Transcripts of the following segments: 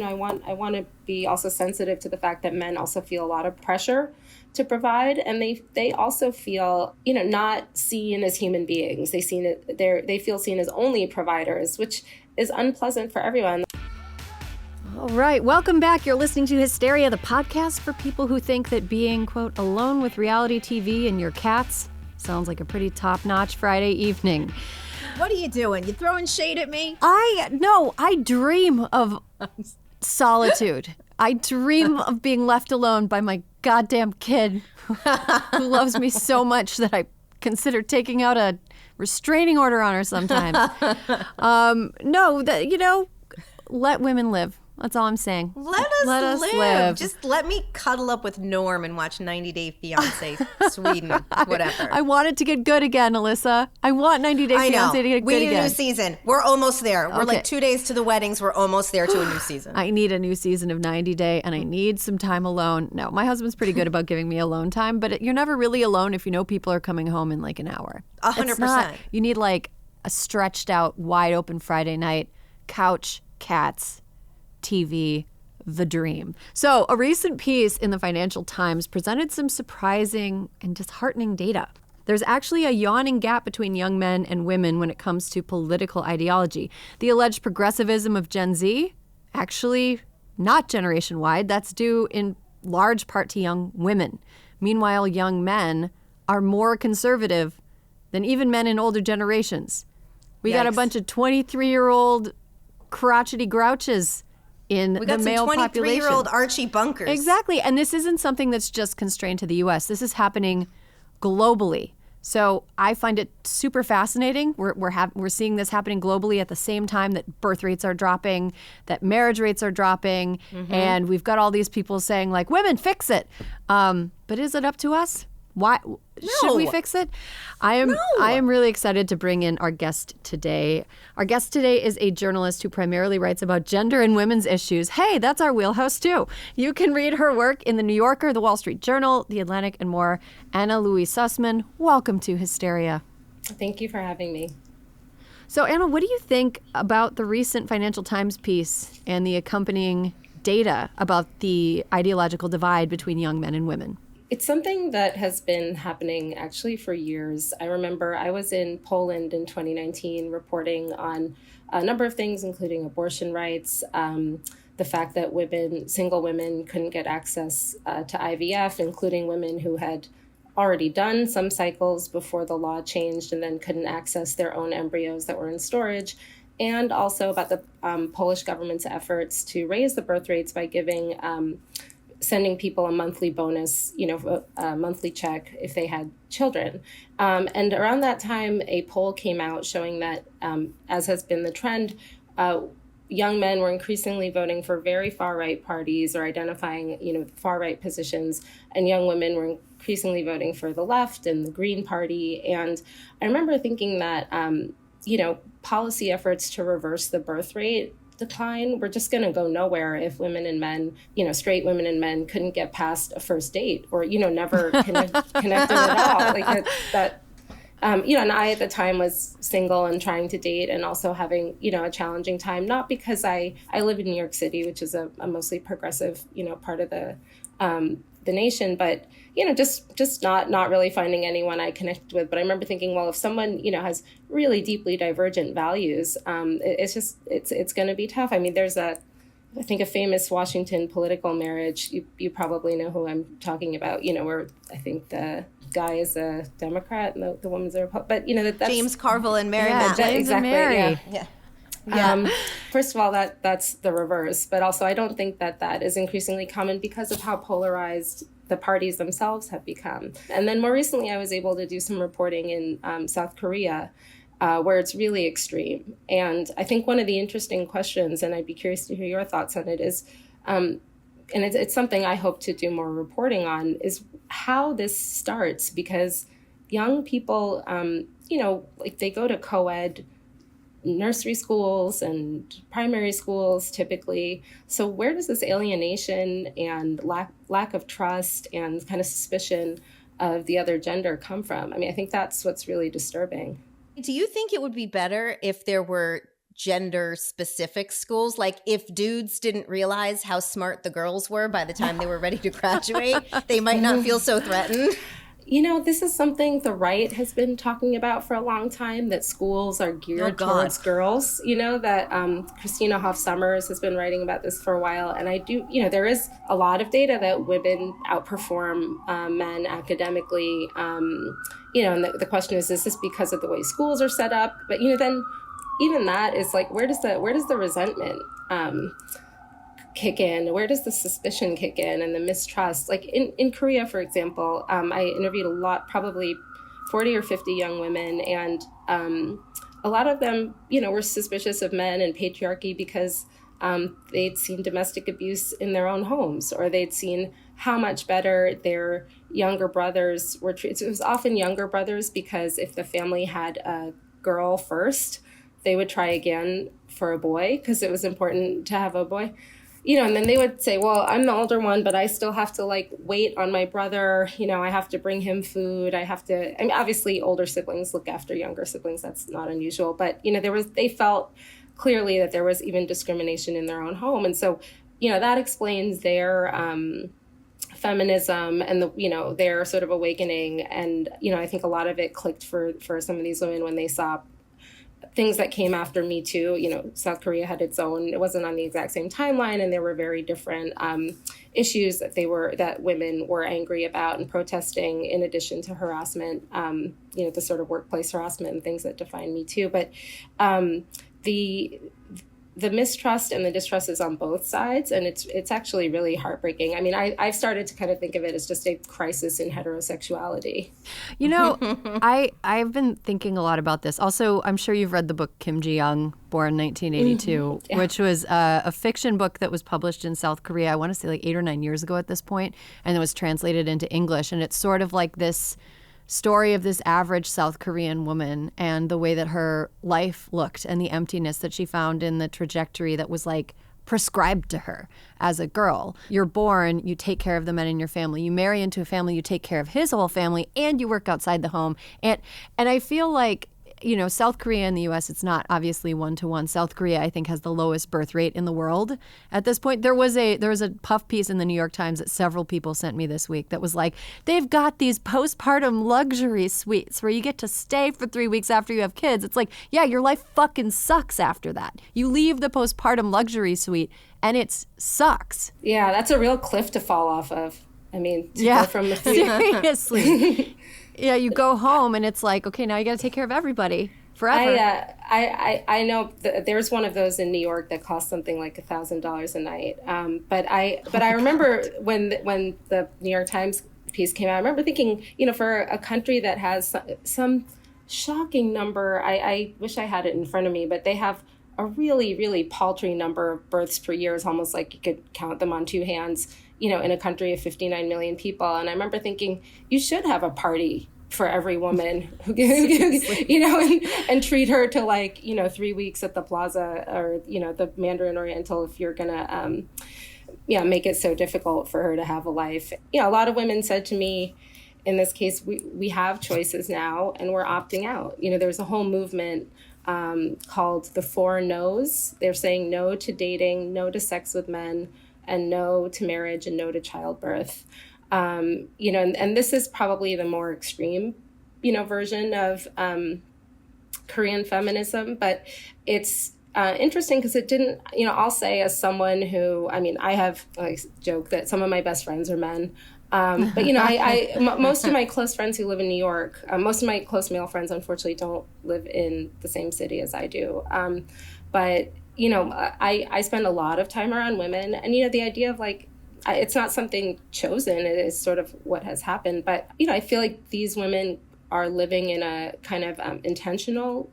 I want to be also sensitive to the fact that men also feel a lot of pressure to provide, and they also feel, not seen as human beings. They feel seen as only providers, which is unpleasant for everyone. All right, welcome back. You're listening to Hysteria, the podcast for people who think that being, quote, alone with reality TV and your cats sounds like a pretty top-notch Friday evening. What are you doing? You throwing shade at me? I dream of solitude. I dream of being left alone by my goddamn kid who loves me so much that I consider taking out a restraining order on her sometimes. Let women live. That's all I'm saying. Let us live. Just let me cuddle up with Norm and watch 90 Day Fiance Sweden, whatever. I want it to get good again, Alyssa. I want 90 Day Fiance to get good again. We need a new season. We're almost there. We're like 2 days to the weddings. We're almost there to a new season. I need a new season of 90 Day, and I need some time alone. No, my husband's pretty good about giving me alone time, but you're never really alone if you know people are coming home in like an hour. 100%. You need like a stretched out, wide open Friday night, couch, cats, TV, the dream. So a recent piece in the Financial Times presented some surprising and disheartening data. There's actually a yawning gap between young men and women when it comes to political ideology. The alleged progressivism of Gen Z, actually not generation-wide, that's due in large part to young women. Meanwhile, young men are more conservative than even men in older generations. We got a bunch of 23-year-old crotchety grouches in the male population. We got some 23-year-old Archie Bunkers. Exactly. And this isn't something that's just constrained to the U.S. This is happening globally. So I find it super fascinating. We're seeing this happening globally at the same time that birth rates are dropping, that marriage rates are dropping, and we've got all these people saying, like, women, fix it. But is it up to us? Why should we fix it? I am really excited to bring in our guest today. Our guest today is a journalist who primarily writes about gender and women's issues. Hey, that's our wheelhouse too. You can read her work in The New Yorker, The Wall Street Journal, The Atlantic, and more. Anna Louie Sussman, welcome to Hysteria. Thank you for having me. So Anna, what do you think about the recent Financial Times piece and the accompanying data about the ideological divide between young men and women? It's something that has been happening actually for years. I remember I was in Poland in 2019 reporting on a number of things, including abortion rights, the fact that single women couldn't get access to IVF, including women who had already done some cycles before the law changed and then couldn't access their own embryos that were in storage, and also about the Polish government's efforts to raise the birth rates by sending people a monthly bonus, a monthly check if they had children. And around that time, a poll came out showing that, as has been the trend, young men were increasingly voting for very far-right parties or identifying, far-right positions, and young women were increasingly voting for the left and the Green Party. And I remember thinking that, policy efforts to reverse the birth rate decline, we're just going to go nowhere if women and men, straight women and men couldn't get past a first date or, never connected at all. Like that, and I at the time was single and trying to date and also having, a challenging time, not because I live in New York City, which is a mostly progressive, part of the nation, but, just not really finding anyone I connected with. But I remember thinking, well, if someone, has really deeply divergent values, it's going to be tough. I mean, there's a famous Washington political marriage. You probably know who I'm talking about, where I think the guy is a Democrat and the woman's a Republican. But, that's James Carville and Mary. Yeah, James exactly, and Mary. Yeah. Yeah. First of all, that's the reverse. But also, I don't think that is increasingly common because of how polarized the parties themselves have become. And then more recently, I was able to do some reporting in South Korea, where it's really extreme. And I think one of the interesting questions, and I'd be curious to hear your thoughts on it, is, and it's something I hope to do more reporting on, is how this starts. Because young people, like they go to co-ed nursery schools and primary schools typically. So where does this alienation and lack of trust and kind of suspicion of the other gender come from? I mean, I think that's what's really disturbing. Do you think it would be better if there were gender specific schools? Like if dudes didn't realize how smart the girls were by the time they were ready to graduate, they might not feel so threatened. This is something the right has been talking about for a long time, that schools are geared towards girls, that Christina Hoff Sommers has been writing about this for a while. And I do, there is a lot of data that women outperform men academically, and the question is this because of the way schools are set up? But, then even that is like, where does the resentment kick in? Where does the suspicion kick in and the mistrust? Like in Korea, for example, I interviewed a lot, probably 40 or 50 young women, and a lot of them, were suspicious of men and patriarchy because they'd seen domestic abuse in their own homes, or they'd seen how much better their younger brothers were treated. So it was often younger brothers, because if the family had a girl first, they would try again for a boy because it was important to have a boy. And then they would say, well, I'm the older one, but I still have to wait on my brother. I have to bring him food. Obviously older siblings look after younger siblings. That's not unusual. But, they felt clearly that there was even discrimination in their own home. And so, that explains their feminism and their sort of awakening. And, I think a lot of it clicked for some of these women when they saw things that came after Me Too. South Korea had its own, it wasn't on the exact same timeline, and there were very different issues that women were angry about and protesting, in addition to harassment, the sort of workplace harassment and things that define Me Too. But the mistrust and the distrust is on both sides, and it's actually really heartbreaking. I mean, I've started to kind of think of it as just a crisis in heterosexuality. I've been thinking a lot about this. Also, I'm sure you've read the book Kim Ji-young, Born 1982, yeah. Which was a fiction book that was published in South Korea, I want to say 8 or 9 years ago at this point, and it was translated into English. And it's sort of like this story of this average South Korean woman and the way that her life looked and the emptiness that she found in the trajectory that was prescribed to her as a girl. You're born, you take care of the men in your family. You marry into a family, you take care of his whole family, and you work outside the home. And I feel like, South Korea and the U.S., it's not obviously one-to-one. South Korea, I think, has the lowest birth rate in the world at this point. There was a puff piece in the New York Times that several people sent me this week that was like, they've got these postpartum luxury suites where you get to stay for 3 weeks after you have kids. It's like, yeah, your life fucking sucks after that. You leave the postpartum luxury suite and it sucks. Yeah, that's a real cliff to fall off of. I mean, go from the seriously. Yeah, you go home and it's like, okay, now you got to take care of everybody forever. I know there's one of those in New York that costs something like $1,000 a night. But I remember when the New York Times piece came out, I remember thinking, for a country that has some shocking number, I wish I had it in front of me, but they have a really, really paltry number of births per year. It's almost like you could count them on two hands, in a country of 59 million people. And I remember thinking, you should have a party for every woman who and treat her to 3 weeks at the plaza or, the Mandarin Oriental if you're going to, make it so difficult for her to have a life. A lot of women said to me, in this case, we have choices now and we're opting out. There's a whole movement called the Four Nos. They're saying no to dating, no to sex with men, and no to marriage and no to childbirth. And this is probably the more extreme, version of Korean feminism, but it's interesting because it didn't, I'll say as someone who, I have joke that some of my best friends are men. But, most of my close friends who live in New York, most of my close male friends, unfortunately, don't live in the same city as I do. But, I spend a lot of time around women. And, the idea of it's not something chosen. It is sort of what has happened. But, I feel like these women are living in a kind of intentional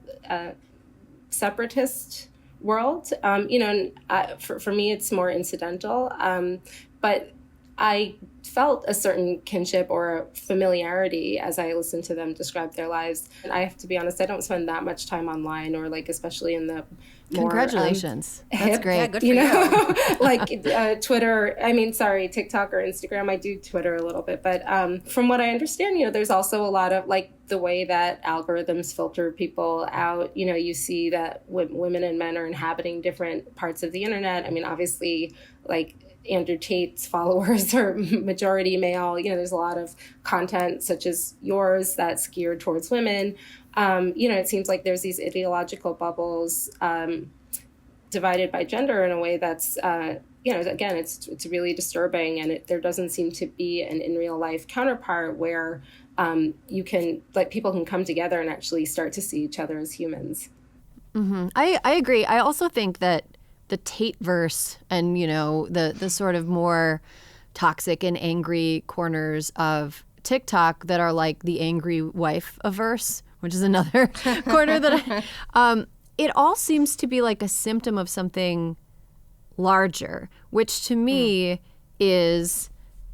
separatist world. For me, it's more incidental. But I felt a certain kinship or familiarity as I listened to them describe their lives. And I have to be honest, I don't spend that much time online, or like especially in the more, congratulations. That's hip, great. Yeah, good for you. like Twitter, TikTok or Instagram. I do Twitter a little bit, but from what I understand, there's also a lot of like the way that algorithms filter people out. You see that women and men are inhabiting different parts of the internet. I mean, obviously, like Andrew Tate's followers are majority male. There's a lot of content such as yours that's geared towards women. It seems like there's these ideological bubbles divided by gender in a way that's, again, it's really disturbing. And there doesn't seem to be an in real life counterpart where people can come together and actually start to see each other as humans. Mm-hmm. I agree. I also think that the Tate-verse and, the sort of more toxic and angry corners of TikTok that are like the angry wife-averse, which is another corner that it all seems to be like a symptom of something larger, which to me is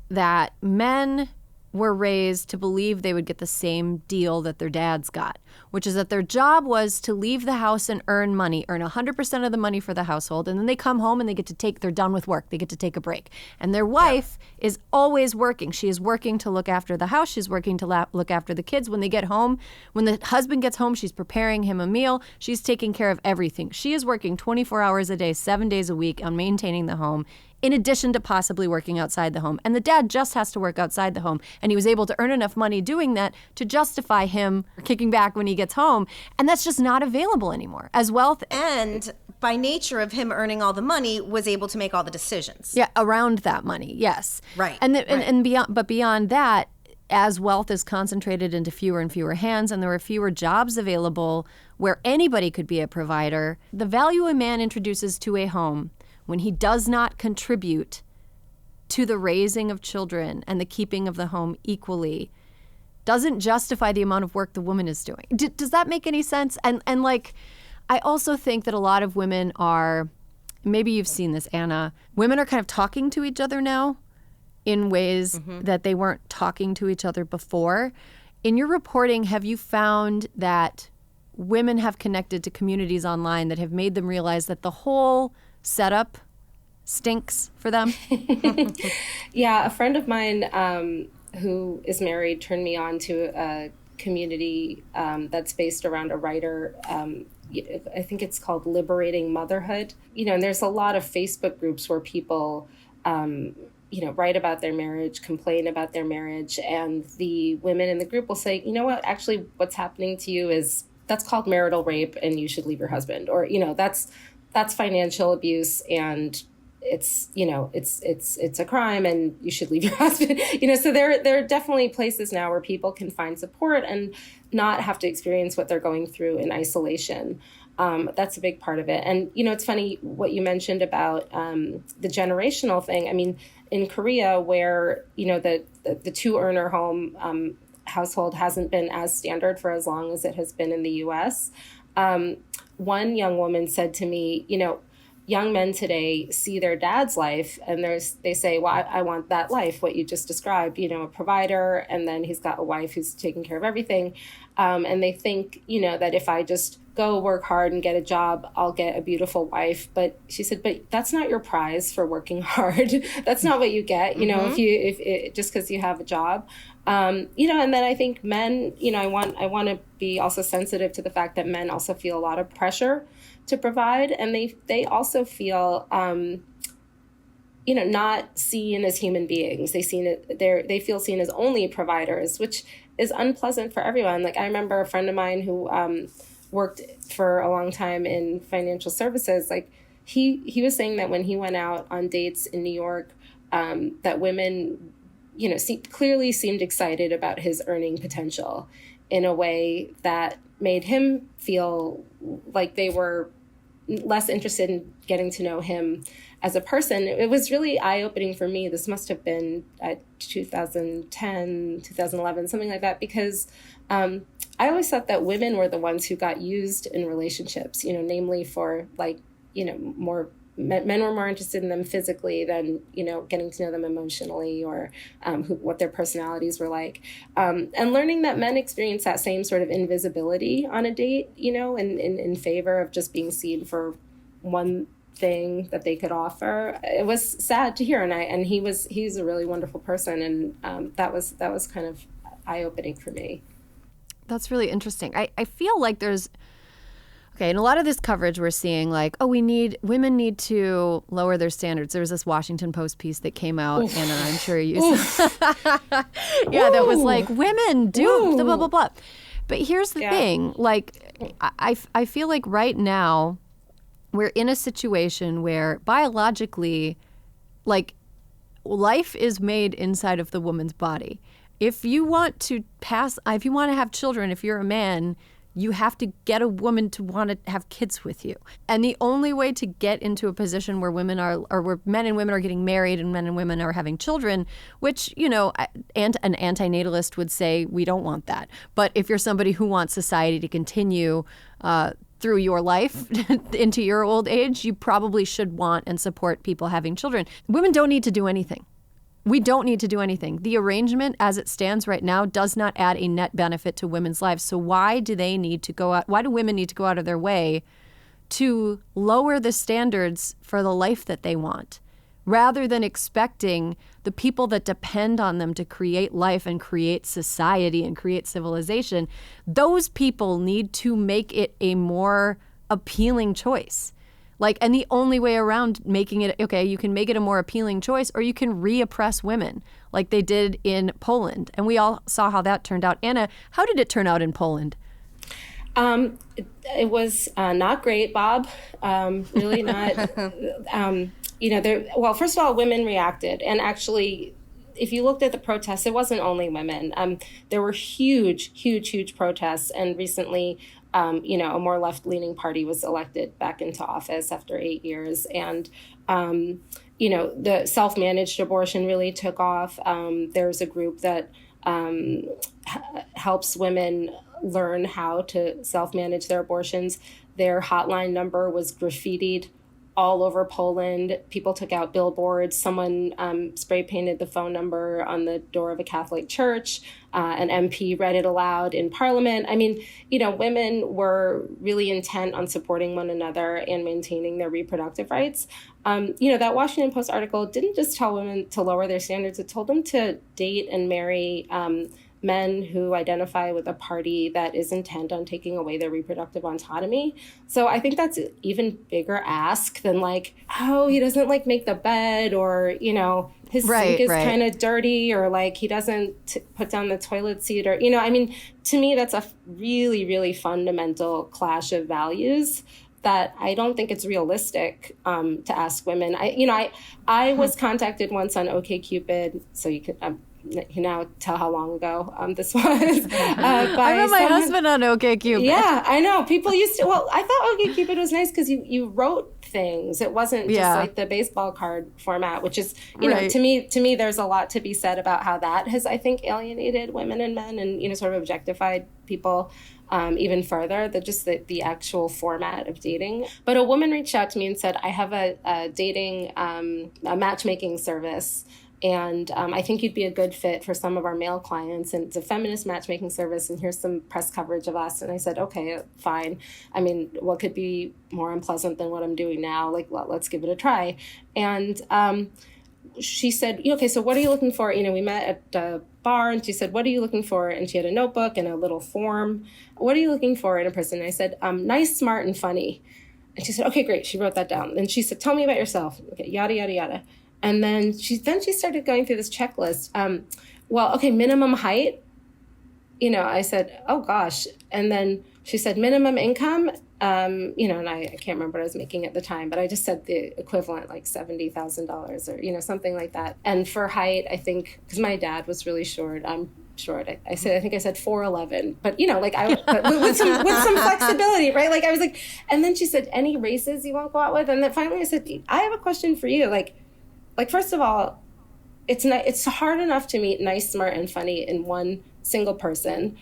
that men were raised to believe they would get the same deal that their dads got, which is that their job was to leave the house and earn 100% of the money for the household. And then they come home and they're done with work. They get to take a break. And their wife is always working. She is working to look after the house. She's working to look after the kids. When they get home, when the husband gets home, she's preparing him a meal. She's taking care of everything. She is working 24 hours a day, 7 days a week on maintaining the home, in addition to possibly working outside the home. And the dad just has to work outside the home. And he was able to earn enough money doing that to justify him kicking back when he gets home. And that's just not available anymore. As wealth and by nature of him earning all the money, was able to make all the decisions. Yeah, around that money, yes. Right. And beyond that, as wealth is concentrated into fewer and fewer hands and there are fewer jobs available where anybody could be a provider, the value a man introduces to a home when he does not contribute to the raising of children and the keeping of the home equally doesn't justify the amount of work the woman is doing. Does that make any sense? And I also think that a lot of women are, maybe you've seen this, Anna, women are kind of talking to each other now in ways that they weren't talking to each other before. In your reporting, have you found that women have connected to communities online that have made them realize that the whole setup stinks for them? Yeah, a friend of mine who is married turned me on to a community that's based around a writer. I think it's called Liberating Motherhood. And there's a lot of Facebook groups where people, write about their marriage, complain about their marriage, and the women in the group will say, you know what, actually what's happening to you that's called marital rape and you should leave your husband. Or, that's financial abuse and it's a crime and you should leave your husband. So there are definitely places now where people can find support and not have to experience what they're going through in isolation. That's a big part of it. And, it's funny what you mentioned about the generational thing. I mean, in Korea, where, the two-earner home household hasn't been as standard for as long as it has been in the U.S., one young woman said to me, young men today see their dad's life and they say, well, I want that life, what you just described, a provider, and then he's got a wife who's taking care of everything. And they think, that if I just go work hard and get a job, I'll get a beautiful wife. But she said, but that's not your prize for working hard. That's not what you get, if just because you have a job. And then I think men, I want to be also sensitive to the fact that men also feel a lot of pressure to provide, and they also feel not seen as human beings. They feel seen as only providers, which is unpleasant for everyone. Like, I remember a friend of mine who worked for a long time in financial services. Like, he was saying that when he went out on dates in New York, that women clearly seemed excited about his earning potential in a way that made him feel like they were less interested in getting to know him as a person. It was really eye-opening for me. This must have been 2010, 2011, something like that, because I always thought that women were the ones who got used in relationships, namely for more men were more interested in them physically than, getting to know them emotionally or what their personalities were like. And learning that men experience that same sort of invisibility on a date, in favor of just being seen for one thing that they could offer. It was sad to hear. And he's a really wonderful person. And that was kind of eye-opening for me. That's really interesting. I feel like there's, okay, in a lot of this coverage we're seeing like, women need to lower their standards. There was this Washington Post piece that came out, Oof. And I'm sure you saw. Yeah, that was like, women do blah, blah, blah, blah. But here's the thing, like, I feel like right now we're in a situation where biologically, like, life is made inside of the woman's body. If you want to have children, if you're a man, you have to get a woman to want to have kids with you. And the only way to get into a position where women are, or where men and women are getting married and men and women are having children, which, and an antinatalist would say, we don't want that. But if you're somebody who wants society to continue through your life into your old age, you probably should want and support people having children. Women don't need to do anything. We don't need to do anything. The arrangement as it stands right now does not add a net benefit to women's lives. So why do women need to go out of their way to lower the standards for the life that they want, rather than expecting the people that depend on them to create life and create society and create civilization? Those people need to make it a more appealing choice. Like, and the only way around making it, okay, you can make it a more appealing choice, or you can reoppress women like they did in Poland. And we all saw how that turned out. Anna, how did it turn out in Poland? It was not great, Bob. Really not. First of all, women reacted. And actually, if you looked at the protests, it wasn't only women. There were huge protests. And recently, a more left-leaning party was elected back into office after 8 years. And, the self-managed abortion really took off. There's a group that helps women learn how to self-manage their abortions. Their hotline number was graffitied all over Poland. People took out billboards. Someone spray painted the phone number on the door of a Catholic church. An MP read it aloud in Parliament. I mean, women were really intent on supporting one another and maintaining their reproductive rights. That Washington Post article didn't just tell women to lower their standards. It told them to date and marry men who identify with a party that is intent on taking away their reproductive autonomy. So I think that's an even bigger ask than like, oh, he doesn't like make the bed, or, his sink is kind of dirty, or like he doesn't put down the toilet seat, or, to me, that's a really, really fundamental clash of values that I don't think it's realistic to ask women. I was contacted once on OkCupid, so you could you now tell how long ago this was. I met my husband on OkCupid. Yeah, I know. People used to. Well, I thought OkCupid was nice because you wrote things. It wasn't just like the baseball card format, which is, to me, there's a lot to be said about how that has, I think, alienated women and men and sort of objectified people even further than just the actual format of dating. But a woman reached out to me and said, I have a dating, a matchmaking service. And I think you'd be a good fit for some of our male clients. And it's a feminist matchmaking service. And here's some press coverage of us. And I said, okay, fine. I mean, what could be more unpleasant than what I'm doing now? Like, let's give it a try. And she said, okay, so what are you looking for? We met at a bar, and she said, what are you looking for? And she had a notebook and a little form. What are you looking for in a person? And I said, nice, smart, and funny. And she said, okay, great. She wrote that down. And she said, tell me about yourself. Okay, yada, yada, yada. And then she started going through this checklist. Minimum height. I said, oh gosh. And then she said minimum income. And I can't remember what I was making at the time, but I just said the equivalent, like $70,000 or, something like that. And for height, I think, because my dad was really short, I'm short. I think I said 4'11", but with some flexibility, right? Like I was like, and then she said, any races you won't go out with? And then finally I said, I have a question for you. Like, first of all, it's hard enough to meet nice, smart, and funny in one single person.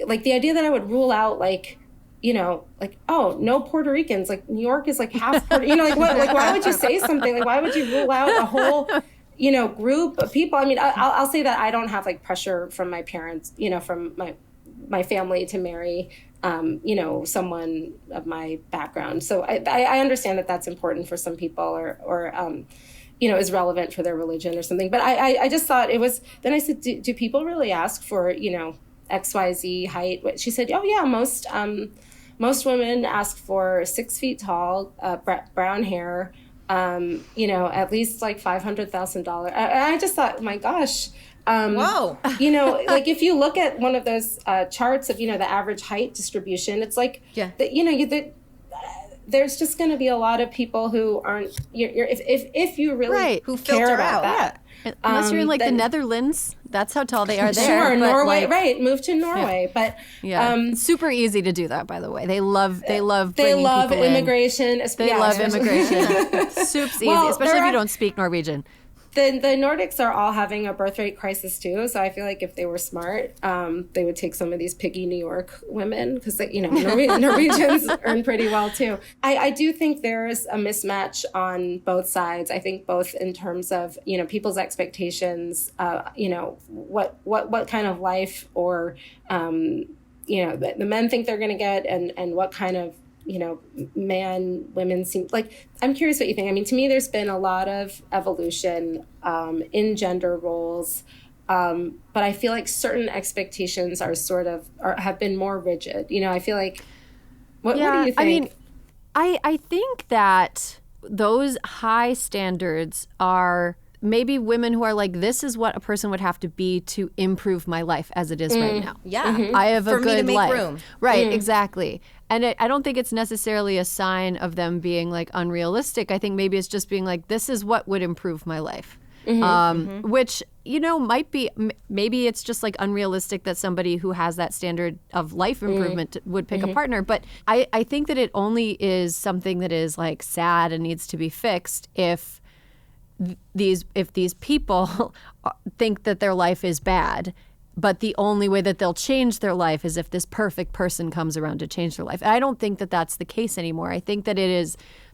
Like the idea that I would rule out like like, oh, no Puerto Ricans, like New York is like half Puerto, like what, like why would you say something? Like why would you rule out a whole, group of people? I mean, I'll say that I don't have like pressure from my parents, from my family to marry, someone of my background. So I understand that that's important for some people or is relevant for their religion or something. But I just thought it was, then I said, do people really ask for, XYZ height? She said, oh yeah, most women ask for 6 feet tall, brown hair, at least like $500,000. I just thought, my gosh. Whoa. Like if you look at one of those charts of, the average height distribution, it's like, there's just going to be a lot of people who aren't, if you really who care filter about out, that. Yeah. Unless you're in like the Netherlands, that's how tall they are there. Sure, Norway, like, right? Move to Norway, but it's super easy to do that. By the way, they love immigration. They love immigration. Soup's easy, especially if you don't speak Norwegian. The Nordics are all having a birth rate crisis too, so I feel like if they were smart, they would take some of these piggy New York women because Norwegians earn pretty well too. I do think there is a mismatch on both sides. I think both in terms of people's expectations, what kind of life or the men think they're going to get, and what kind of women seem like. I'm curious what you think. I mean, to me, there's been a lot of evolution in gender roles, but I feel like certain expectations are have been more rigid. I feel like, what do you think? I mean, I think that those high standards are maybe women who are like, this is what a person would have to be to improve my life as it is right now. Yeah. I have For a me good to make life. room. Right, exactly. And I don't think it's necessarily a sign of them being like unrealistic. I think maybe it's just being like, this is what would improve my life. Which, might be, maybe it's just like unrealistic that somebody who has that standard of life improvement would pick a partner. But I think that it only is something that is like sad and needs to be fixed if these people think that their life is bad, but the only way that they'll change their life is if this perfect person comes around to change their life. And I don't think that that's the case anymore. I think that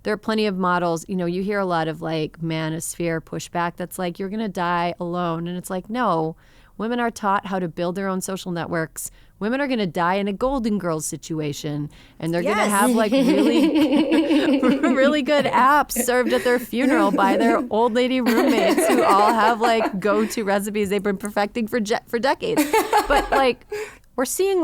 there are plenty of models. You hear a lot of like manosphere pushback that's like, you're going to die alone. And it's like, no, women are taught how to build their own social networks. Women are going to die in a Golden Girls situation, and they're going to have like really, really good apps served at their funeral by their old lady roommates who all have like go-to recipes they've been perfecting for decades. But like, we're seeing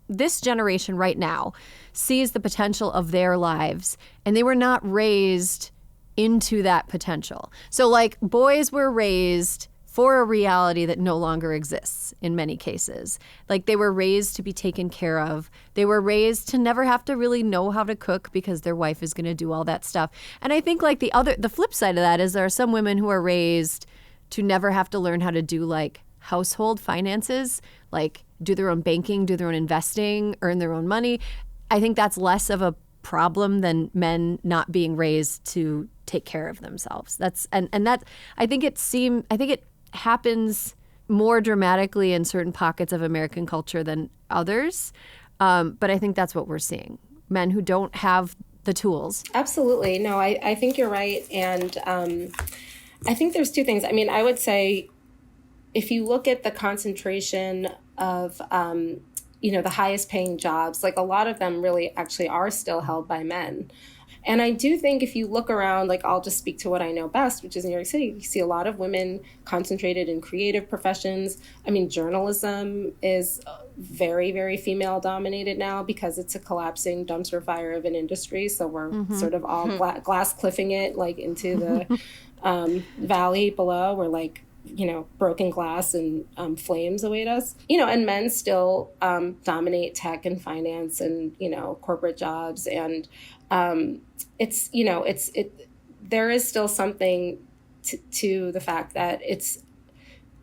this generation right now sees the potential of their lives, and they were not raised into that potential. So like, boys were raised for a reality that no longer exists in many cases. Like, they were raised to be taken care of. They were raised to never have to really know how to cook because their wife is going to do all that stuff. And I think like the flip side of that is there are some women who are raised to never have to learn how to do like household finances, like do their own banking, do their own investing, earn their own money. I think that's less of a problem than men not being raised to take care of themselves. I think it happens more dramatically in certain pockets of American culture than others. But I think that's what we're seeing. Men who don't have the tools. Absolutely. No, I think you're right. And I think there's two things. I mean, I would say if you look at the concentration of, the highest paying jobs, like a lot of them really actually are still held by men. And I do think if you look around, like I'll just speak to what I know best, which is New York City, you see a lot of women concentrated in creative professions. I mean, journalism is very, very female dominated now because it's a collapsing dumpster fire of an industry. So we're sort of all glass cliffing it like into the valley below. We're like, broken glass and flames await us. And men still dominate tech and finance and, corporate jobs. And there is still something to the fact that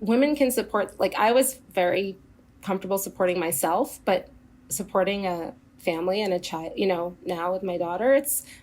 women can support, like I was very comfortable supporting myself, but supporting a family and a child, now with my daughter,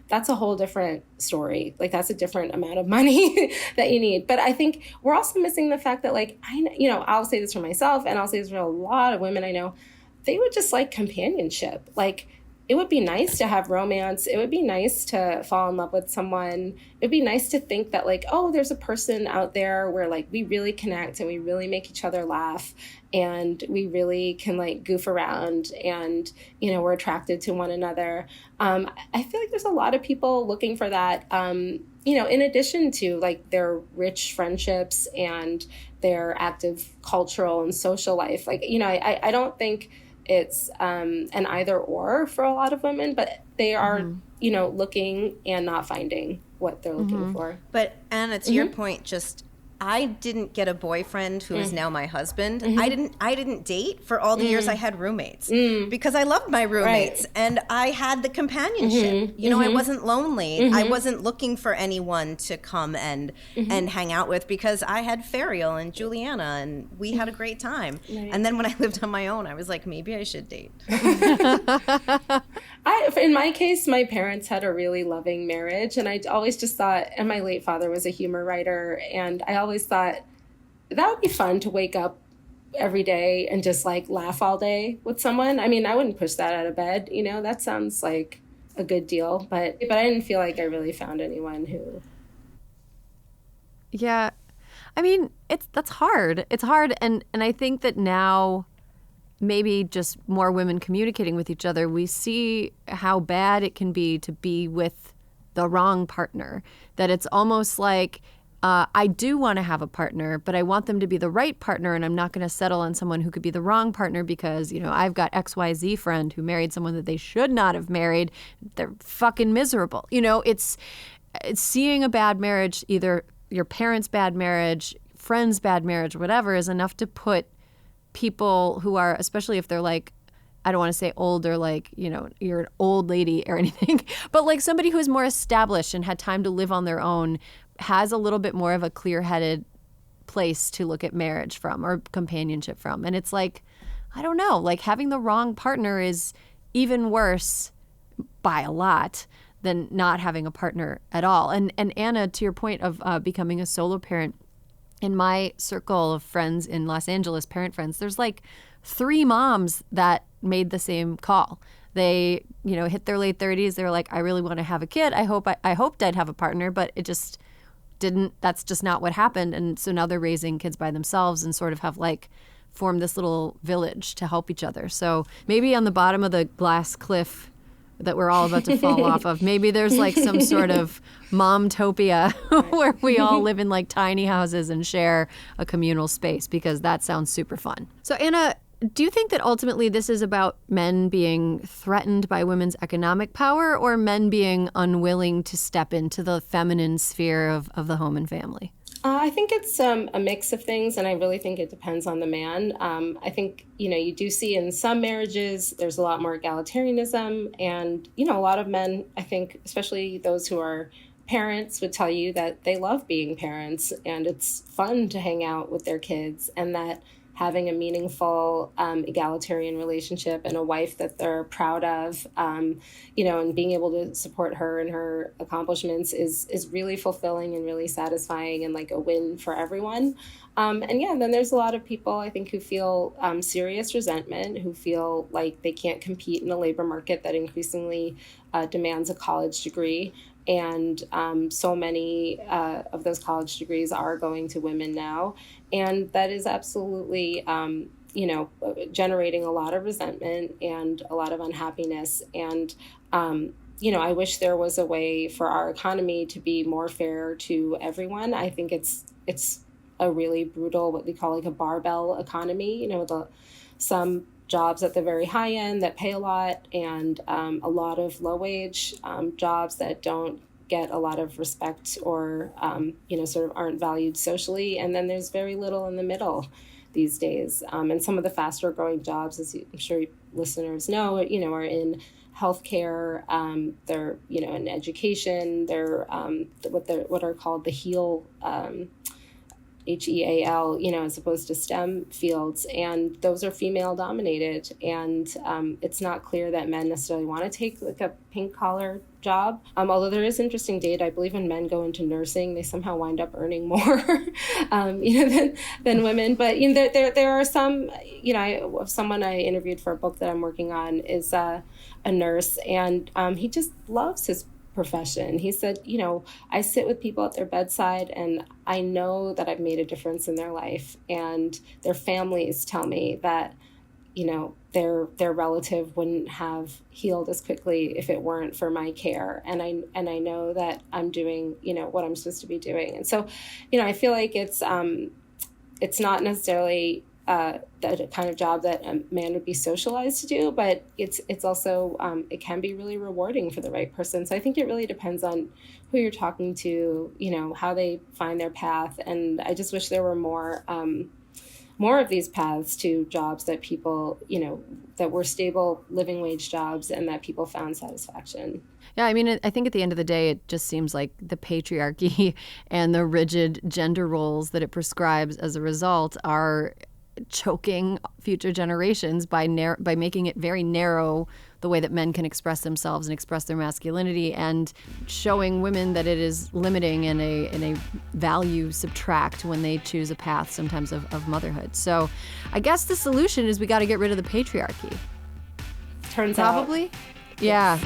that's a whole different story. Like that's a different amount of money that you need. But I think we're also missing the fact that like, I'll say this for myself and I'll say this for a lot of women I know, they would just like companionship. Like it would be nice to have romance. It would be nice to fall in love with someone. It'd be nice to think that like, oh, there's a person out there where like we really connect and we really make each other laugh and we really can like goof around and, you know, we're attracted to one another. I feel like there's a lot of people looking for that, you know, in addition to like their rich friendships and their active cultural and social life. Like, you know, I don't think it's an either or for a lot of women, but they are, you know, looking and not finding what they're looking for. But Anna, to your point, just I didn't get a boyfriend who is now my husband. I didn't date for all the years I had roommates because I loved my roommates and I had the companionship. You know, I wasn't lonely. I wasn't looking for anyone to come and hang out with because I had Ferial and Juliana and we had a great time. And then when I lived on my own, I was like, maybe I should date. In my case, my parents had a really loving marriage, and I always just thought, and my late father was a humor writer, and I always thought that would be fun to wake up every day and just like laugh all day with someone. I mean, I wouldn't push that out of bed, you know, that sounds like a good deal, but I didn't feel like I really found anyone who. Yeah. I mean, that's hard. It's hard. And I think that now, maybe just more women communicating with each other, we see how bad it can be to be with the wrong partner. That it's almost like, I do want to have a partner, but I want them to be the right partner, and I'm not going to settle on someone who could be the wrong partner because, you know, I've got XYZ friend who married someone that they should not have married. They're fucking miserable. You know, it's seeing a bad marriage, either your parents' bad marriage, friends' bad marriage, whatever, is enough to put people who are, especially if they're like, I don't want to say old or like, you know, you're an old lady or anything, but like somebody who is more established and had time to live on their own has a little bit more of a clear-headed place to look at marriage from or companionship from. And it's like, I don't know, like having the wrong partner is even worse by a lot than not having a partner at all. And Anna, to your point of becoming a solo parent, in my circle of friends in Los Angeles, parent friends, there's like 3 moms that made the same call. They, you know, hit their late 30s. They were like, I really want to have a kid. I hoped I'd have a partner, but it just didn't. That's just not what happened. And so now they're raising kids by themselves and sort of have like formed this little village to help each other. So maybe on the bottom of the glass cliff that we're all about to fall off of, maybe there's like some sort of momtopia where we all live in like tiny houses and share a communal space, because that sounds super fun. So Anna, do you think that ultimately this is about men being threatened by women's economic power or men being unwilling to step into the feminine sphere of the home and family? I think it's a mix of things, and I really think it depends on the man. I think, you know, you do see in some marriages, there's a lot more egalitarianism, and, you know, a lot of men, I think, especially those who are parents, would tell you that they love being parents, and it's fun to hang out with their kids, and that having a meaningful egalitarian relationship and a wife that they're proud of, you know, and being able to support her and her accomplishments is really fulfilling and really satisfying and like a win for everyone. And yeah, then there's a lot of people, I think, who feel serious resentment, who feel like they can't compete in a labor market that increasingly demands a college degree. And so many of those college degrees are going to women now. And that is absolutely, you know, generating a lot of resentment and a lot of unhappiness. And, you know, I wish there was a way for our economy to be more fair to everyone. I think it's a really brutal, what we call like a barbell economy, you know, with some jobs at the very high end that pay a lot, and a lot of low wage jobs that don't get a lot of respect or, you know, sort of aren't valued socially. And then there's very little in the middle these days. And some of the faster growing jobs, as I'm sure listeners know, you know, are in healthcare, they're, you know, in education, they're what are called the HEAL HEAL, as opposed to STEM fields, and those are female dominated. And it's not clear that men necessarily want to take like a pink collar job. Although there is interesting data, I believe when men go into nursing, they somehow wind up earning more, than women. But there are some, someone I interviewed for a book that I'm working on is a nurse, and he just loves his profession. He said, I sit with people at their bedside and I know that I've made a difference in their life, and their families tell me that, their relative wouldn't have healed as quickly if it weren't for my care. And I know that I'm doing, what I'm supposed to be doing. And so, I feel like it's not necessarily the kind of job that a man would be socialized to do, but it's also it can be really rewarding for the right person. So I think it really depends on who you're talking to, how they find their path. And I just wish there were more of these paths to jobs that people, that were stable living wage jobs and that people found satisfaction. Yeah, I mean, I think at the end of the day, it just seems like the patriarchy and the rigid gender roles that it prescribes as a result are choking future generations by making it very narrow the way that men can express themselves and express their masculinity, and showing women that it is limiting and a value subtract when they choose a path sometimes of motherhood. So I guess the solution is we got to get rid of the patriarchy. Turns out. Probably. Yeah.